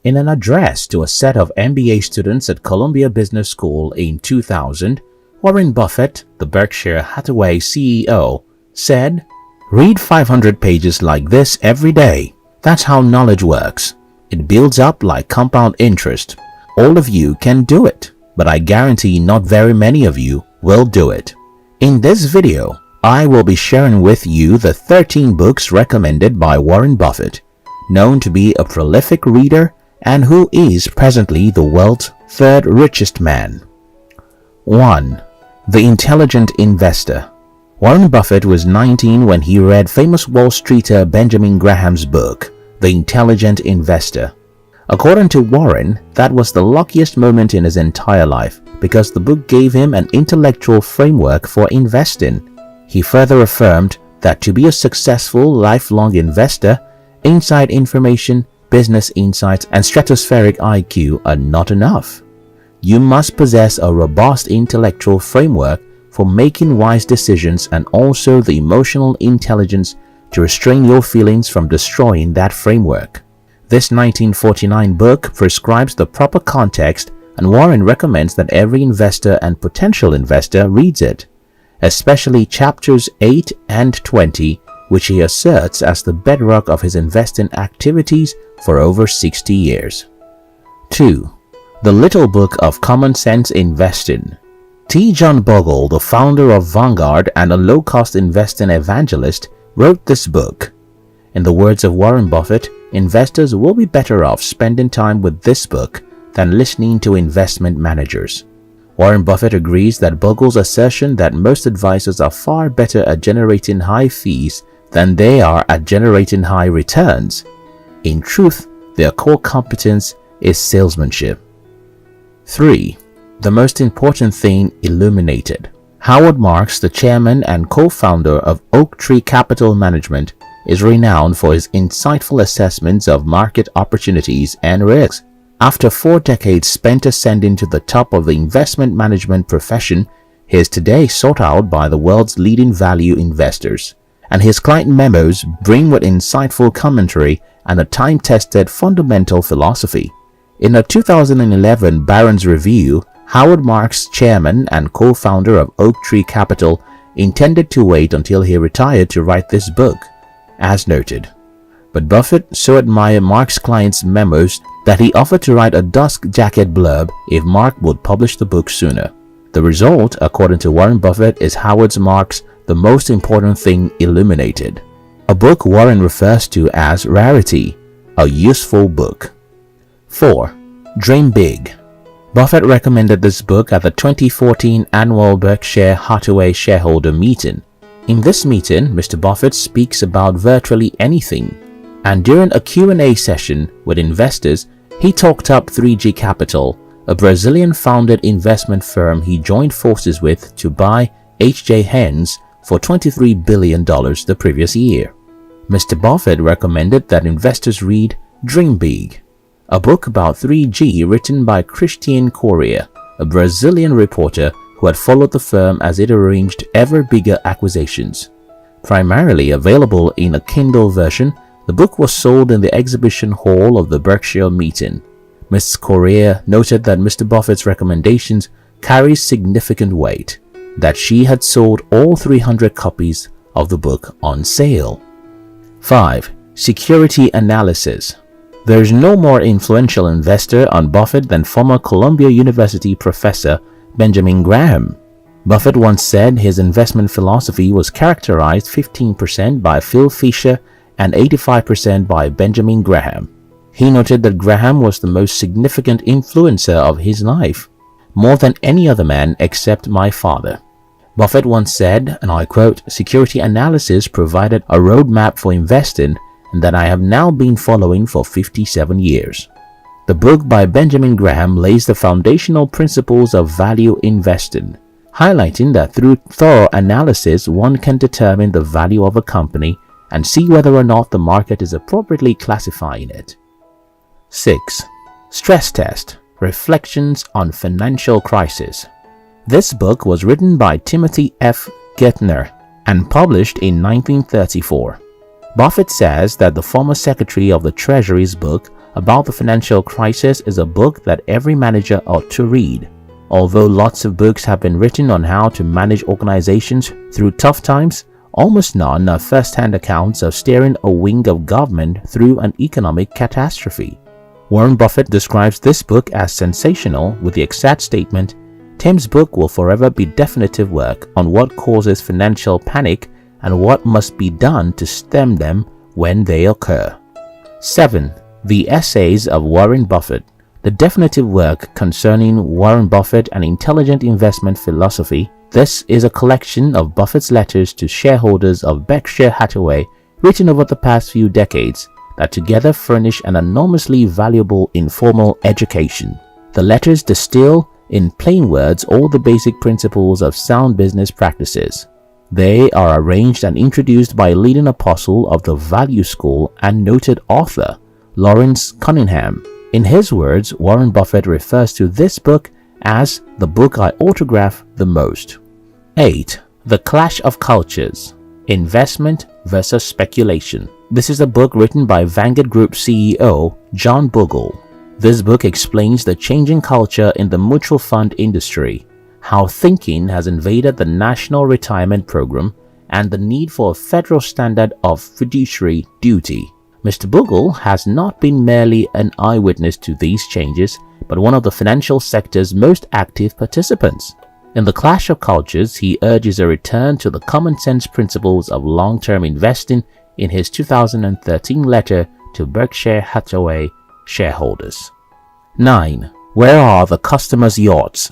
In an address to a set of MBA students at Columbia Business School in 2000, Warren Buffett, the Berkshire Hathaway CEO, said, "Read 500 pages like this every day. That's how knowledge works. It builds up like compound interest. All of you can do it, but I guarantee not very many of you will do it." In this video, I will be sharing with you the 13 books recommended by Warren Buffett, known to be a prolific reader and who is presently the world's third richest man. 1. The Intelligent Investor. Warren Buffett was 19 when he read famous Wall Streeter Benjamin Graham's book, The Intelligent Investor. According to Warren, that was the luckiest moment in his entire life because the book gave him an intellectual framework for investing. He further affirmed that to be a successful lifelong investor, inside information, business insights, and stratospheric IQ are not enough. You must possess a robust intellectual framework for making wise decisions and also the emotional intelligence to restrain your feelings from destroying that framework. This 1949 book prescribes the proper context, and Warren recommends that every investor and potential investor reads it, especially chapters 8 and 20, which he asserts as the bedrock of his investing activities for over 60 years. 2. The Little Book of Common Sense Investing. T. John Bogle, the founder of Vanguard and a low-cost investing evangelist, wrote this book. In the words of Warren Buffett, investors will be better off spending time with this book than listening to investment managers. Warren Buffett agrees that Bogle's assertion that most advisors are far better at generating high fees than they are at generating high returns. In truth, their core competence is salesmanship. 3. The Most Important Thing Illuminated. Howard Marks, the chairman and co-founder of Oaktree Capital Management, is renowned for his insightful assessments of market opportunities and risks. After 4 decades spent ascending to the top of the investment management profession, he is today sought out by the world's leading value investors, and his client memos bring with insightful commentary and a time-tested fundamental philosophy. In a 2011 Barron's Review, Howard Marks, chairman and co-founder of Oaktree Capital, intended to wait until he retired to write this book, as noted. But Buffett so admired Mark's client's memos that he offered to write a dust jacket blurb if Mark would publish the book sooner. The result, according to Warren Buffett, is Howard Marks' The Most Important Thing Illuminated, a book Warren refers to as Rarity, a useful book. 4. Dream Big. Buffett recommended this book at the 2014 annual Berkshire Hathaway shareholder meeting. In this meeting, Mr. Buffett speaks about virtually anything, and during a Q&A session with investors, he talked up 3G Capital, a Brazilian-founded investment firm he joined forces with to buy H.J. Heinz for $23 billion the previous year. Mr. Buffett recommended that investors read Dream Big, a book about 3G written by Christian Correa, a Brazilian reporter who had followed the firm as it arranged ever bigger acquisitions. Primarily available in a Kindle version, the book was sold in the exhibition hall of the Berkshire meeting. Ms. Correa noted that Mr. Buffett's recommendations carry significant weight, that she had sold all 300 copies of the book on sale. 5. Security Analysis. There is no more influential investor on Buffett than former Columbia University professor Benjamin Graham. Buffett once said his investment philosophy was characterized 15% by Phil Fisher and 85% by Benjamin Graham. He noted that Graham was the most significant influencer of his life, more than any other man except my father. Buffett once said, and I quote, "Security analysis provided a roadmap for investing and that I have now been following for 57 years. The book by Benjamin Graham lays the foundational principles of value investing, highlighting that through thorough analysis one can determine the value of a company and see whether or not the market is appropriately classifying it. 6. Stress Test: Reflections on Financial Crisis. This book was written by Timothy F. Geithner and published in 1934. Buffett says that the former Secretary of the Treasury's book, About the Financial Crisis is a book that every manager ought to read. Although lots of books have been written on how to manage organizations through tough times, almost none are first-hand accounts of steering a wing of government through an economic catastrophe. Warren Buffett describes this book as sensational with the exact statement, "Tim's book will forever be definitive work on what causes financial panic and what must be done to stem them when they occur." 7. The Essays of Warren Buffett. The definitive work concerning Warren Buffett and intelligent investment philosophy. This is a collection of Buffett's letters to shareholders of Berkshire Hathaway written over the past few decades that together furnish an enormously valuable informal education. The letters distill in plain words all the basic principles of sound business practices. They are arranged and introduced by a leading apostle of the value school and noted author, Lawrence Cunningham. In his words, Warren Buffett refers to this book as the book I autograph the most. 8. The Clash of Cultures. Investment versus Speculation. This is a book written by Vanguard Group CEO John Bogle. This book explains the changing culture in the mutual fund industry, how thinking has invaded the National Retirement Program, and the need for a federal standard of fiduciary duty. Mr. Bogle has not been merely an eyewitness to these changes, but one of the financial sector's most active participants. In The Clash of Cultures, he urges a return to the common sense principles of long-term investing in his 2013 letter to Berkshire Hathaway shareholders. 9. Where Are the Customers' Yachts?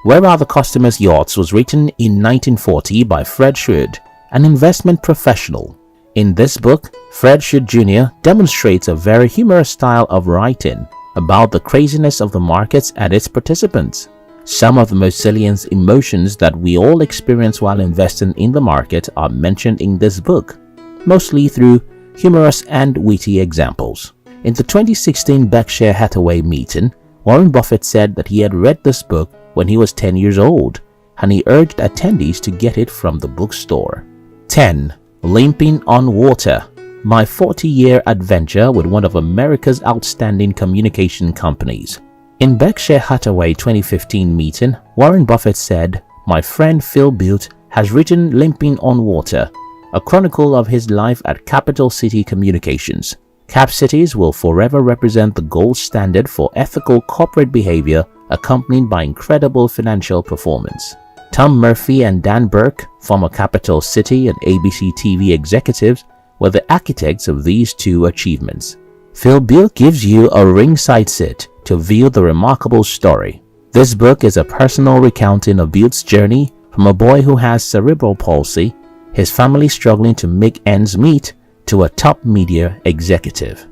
Where Are the Customers' Yachts was written in 1940 by Fred Schroed, an investment professional. In this book, Fred Schroed Jr. demonstrates a very humorous style of writing about the craziness of the markets and its participants. Some of the most salient emotions that we all experience while investing in the market are mentioned in this book, mostly through humorous and witty examples. In the 2016 Berkshire Hathaway meeting, Warren Buffett said that he had read this book when he was 10 years old, and he urged attendees to get it from the bookstore. 10. Limping on Water. My 40-year adventure with one of America's outstanding communication companies. In Berkshire Hathaway 2015 meeting, Warren Buffett said, "My friend Phil Bute has written Limping on Water, a chronicle of his life at Capital City Communications. Cap Cities will forever represent the gold standard for ethical corporate behavior accompanied by incredible financial performance." Tom Murphy and Dan Burke, former Capital City and ABC TV executives, were the architects of these two achievements. Phil Bute gives you a ringside seat to view the remarkable story. This book is a personal recounting of Bute's journey from a boy who has cerebral palsy, his family struggling to make ends meet, to a top media executive.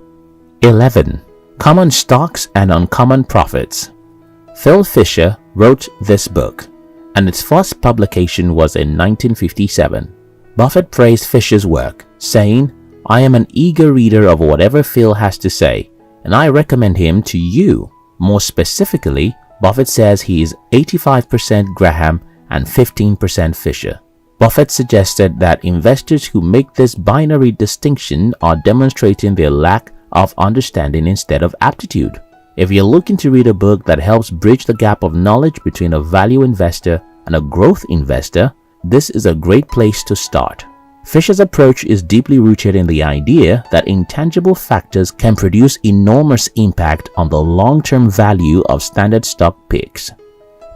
11. Common Stocks and Uncommon Profits. Phil Fisher wrote this book, and its first publication was in 1957. Buffett praised Fisher's work, saying, "I am an eager reader of whatever Phil has to say, and I recommend him to you." More specifically, Buffett says he is 85% Graham and 15% Fisher. Buffett suggested that investors who make this binary distinction are demonstrating their lack of understanding instead of aptitude. If you're looking to read a book that helps bridge the gap of knowledge between a value investor and a growth investor, this is a great place to start. Fisher's approach is deeply rooted in the idea that intangible factors can produce enormous impact on the long-term value of standard stock picks.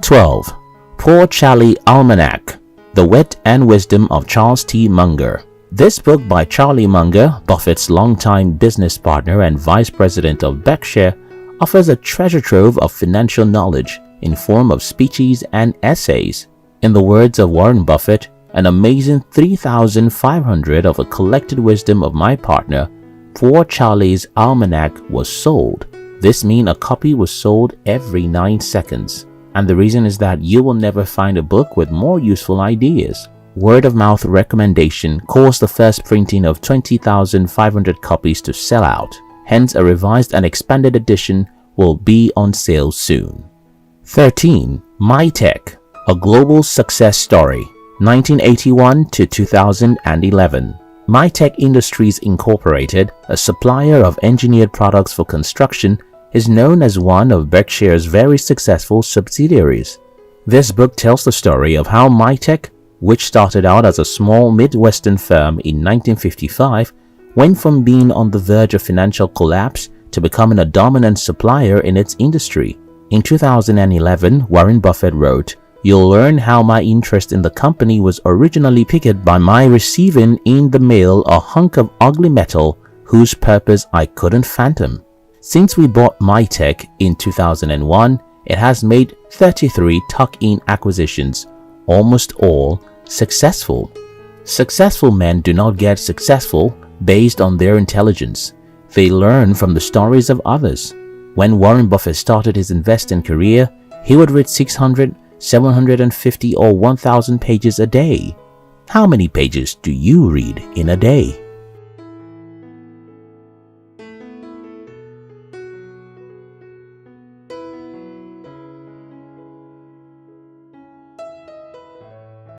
12. Poor Charlie Almanack. The Wit and Wisdom of Charles T. Munger. This book by Charlie Munger, Buffett's longtime business partner and vice president of Berkshire, offers a treasure trove of financial knowledge in form of speeches and essays. In the words of Warren Buffett, an amazing 3,500 of a collected wisdom of my partner, Poor Charlie's Almanack was sold. This means a copy was sold every 9 seconds. And the reason is that you will never find a book with more useful ideas. Word of mouth recommendation caused the first printing of 20,500 copies to sell out. Hence, a revised and expanded edition will be on sale soon. 13. MyTech, a global success story, 1981 to 2011. Mytech Industries Incorporated, a supplier of engineered products for construction, is known as one of Berkshire's very successful subsidiaries. This book tells the story of how Mytech, which started out as a small Midwestern firm in 1955, went from being on the verge of financial collapse to becoming a dominant supplier in its industry. In 2011, Warren Buffett wrote, "You'll learn how my interest in the company was originally piqued by my receiving in the mail a hunk of ugly metal whose purpose I couldn't fathom." Since we bought Mytech in 2001, it has made 33 tuck-in acquisitions, almost all successful. Successful men do not get successful based on their intelligence. They learn from the stories of others. When Warren Buffett started his investing career, he would read 600, 750 or 1,000 pages a day. How many pages do you read in a day?